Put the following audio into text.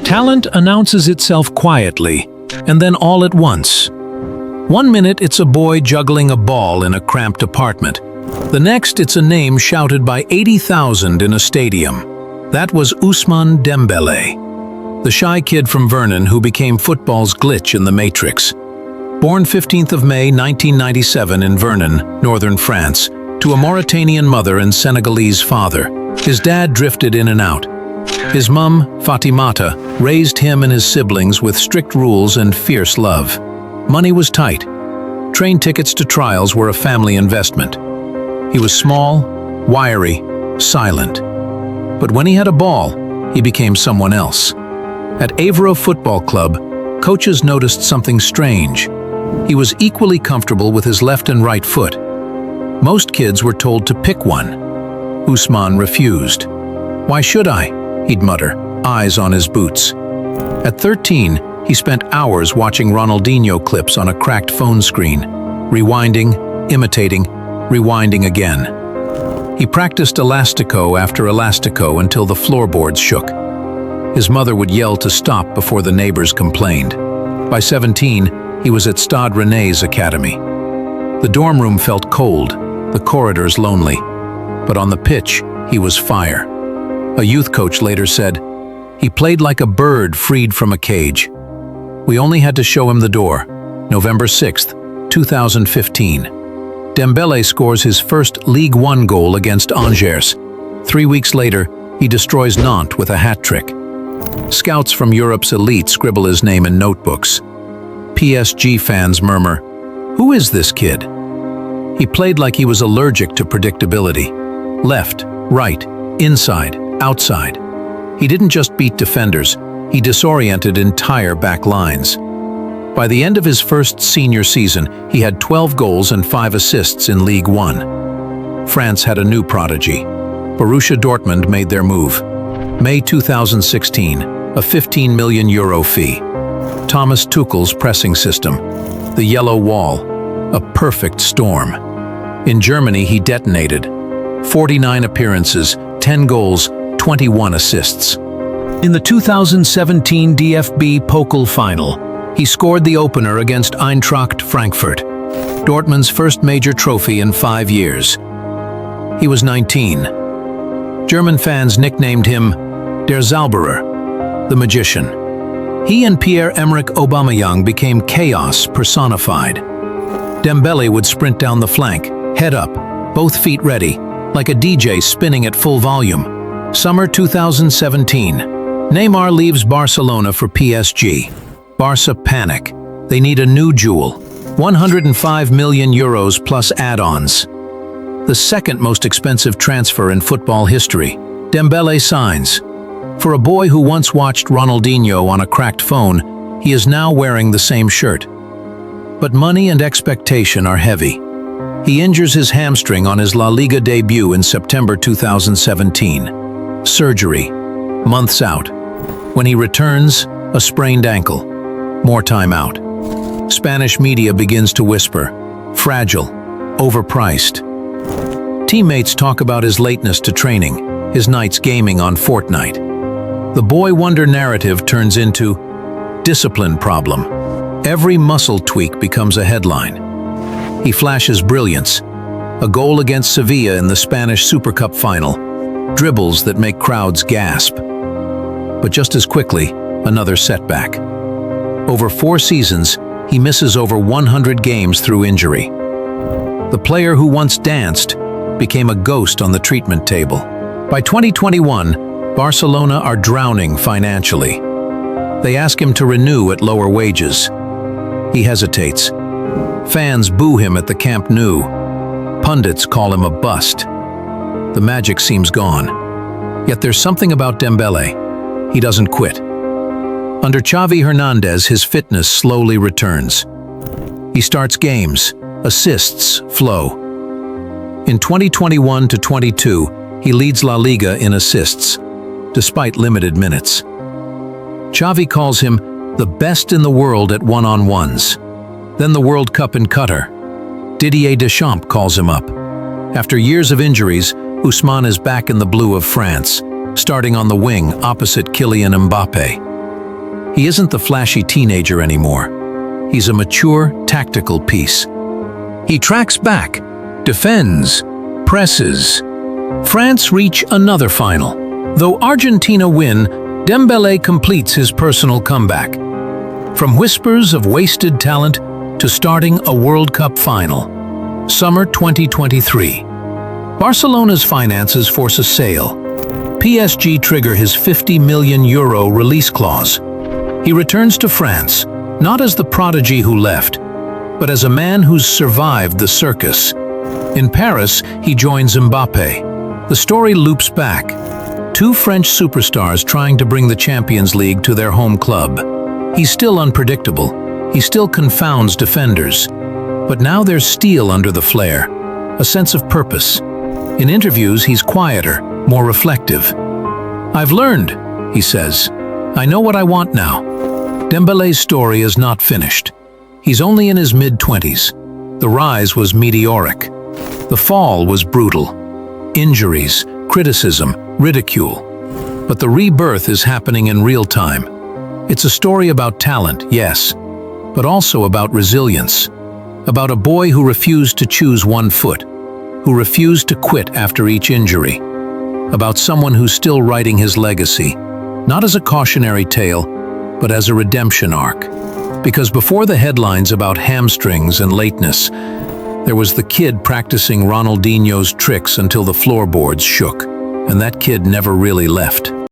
Talent announces itself quietly, and then all at once. One minute it's a boy juggling a ball in a cramped apartment. The next it's a name shouted by 80,000 in a stadium. That was Ousmane Dembélé, the shy kid from Vernon who became football's glitch in the Matrix. Born 15th of May 1997 in Vernon, northern France, to a Mauritanian mother and Senegalese father. His dad drifted in and out. His mum, Fatimata, raised him and his siblings with strict rules and fierce love. Money was tight. Train tickets to trials were a family investment. He was small, wiry, silent. But when he had a ball, he became someone else. At Avro Football Club, coaches noticed something strange. He was equally comfortable with his left and right foot. Most kids were told to pick one. Ousmane refused. "Why should I?" he'd mutter, eyes on his boots. At 13, he spent hours watching Ronaldinho clips on a cracked phone screen, rewinding, imitating, rewinding again. He practiced elastico after elastico until the floorboards shook. His mother would yell to stop before the neighbors complained. By 17, he was at Stade Rennais Academy. The dorm room felt cold, the corridors lonely, but on the pitch, he was fire. A youth coach later said, "He played like a bird freed from a cage." We only had to show him the door. November 6th, 2015. Dembélé scores his first Ligue 1 goal against Angers. 3 weeks later, he destroys Nantes with a hat-trick. Scouts from Europe's elite scribble his name in notebooks. PSG fans murmur, "Who is this kid?" He played like he was allergic to predictability. Left, right, inside, outside. He didn't just beat defenders, he disoriented entire back lines. By the end of his first senior season, he had 12 goals and 5 assists in Ligue 1. France had a new prodigy. Borussia Dortmund made their move. May 2016, a €15 million fee. Thomas Tuchel's pressing system, the yellow wall, a perfect storm. In Germany, he detonated. 49 appearances, 10 goals, 21 assists. In the 2017 DFB Pokal final, he scored the opener against Eintracht Frankfurt, Dortmund's first major trophy in 5 years. He was 19. German fans nicknamed him Der Zauberer, the magician. He and Pierre-Emerick Aubameyang became chaos personified. Dembélé would sprint down the flank, head up, both feet ready, like a DJ spinning at full volume. Summer 2017. Neymar leaves Barcelona for PSG. Barca panic. They need a new jewel. €105 million plus add-ons. The second most expensive transfer in football history. Dembélé signs. For a boy who once watched Ronaldinho on a cracked phone, he is now wearing the same shirt. But money and expectation are heavy. He injures his hamstring on his La Liga debut in September 2017. Surgery. Months out. When he returns, a sprained ankle. More time out. Spanish media begins to whisper, fragile, overpriced. Teammates talk about his lateness to training, his nights gaming on Fortnite. The boy wonder narrative turns into discipline problem. Every muscle tweak becomes a headline. He flashes brilliance. A goal against Sevilla in the Spanish Super Cup final. Dribbles that make crowds gasp. But just as quickly, another setback. Over 4 seasons, he misses over 100 games through injury. The player who once danced became a ghost on the treatment table. By 2021, Barcelona are drowning financially. They ask him to renew at lower wages. He hesitates. Fans boo him at the Camp Nou. Pundits call him a bust. The magic seems gone. Yet there's something about Dembélé. He doesn't quit. Under Xavi Hernandez, his fitness slowly returns. He starts games, assists flow. In 2021 to 22, he leads La Liga in assists, despite limited minutes. Xavi calls him the best in the world at one-on-ones. Then the World Cup in Qatar. Didier Deschamps calls him up. After years of injuries, Ousmane is back in the blue of France, starting on the wing opposite Kylian Mbappé. He isn't the flashy teenager anymore. He's a mature, tactical piece. He tracks back, defends, presses. France reach another final. Though Argentina win, Dembélé completes his personal comeback. From whispers of wasted talent to starting a World Cup final. Summer 2023. Barcelona's finances force a sale. PSG trigger his €50 million release clause. He returns to France, not as the prodigy who left, but as a man who's survived the circus. In Paris, he joins Mbappé. The story loops back. Two French superstars trying to bring the Champions League to their home club. He's still unpredictable. He still confounds defenders. But now there's steel under the flare, a sense of purpose. In interviews, he's quieter, more reflective. "I've learned," he says. "I know what I want now." Dembélé's story is not finished. He's only in his mid-20s. The rise was meteoric. The fall was brutal. Injuries, criticism, ridicule. But the rebirth is happening in real time. It's a story about talent, yes, but also about resilience. About a boy who refused to choose one foot, who refused to quit after each injury. About someone who's still writing his legacy, not as a cautionary tale, but as a redemption arc. Because before the headlines about hamstrings and lateness, there was the kid practicing Ronaldinho's tricks until the floorboards shook, and that kid never really left.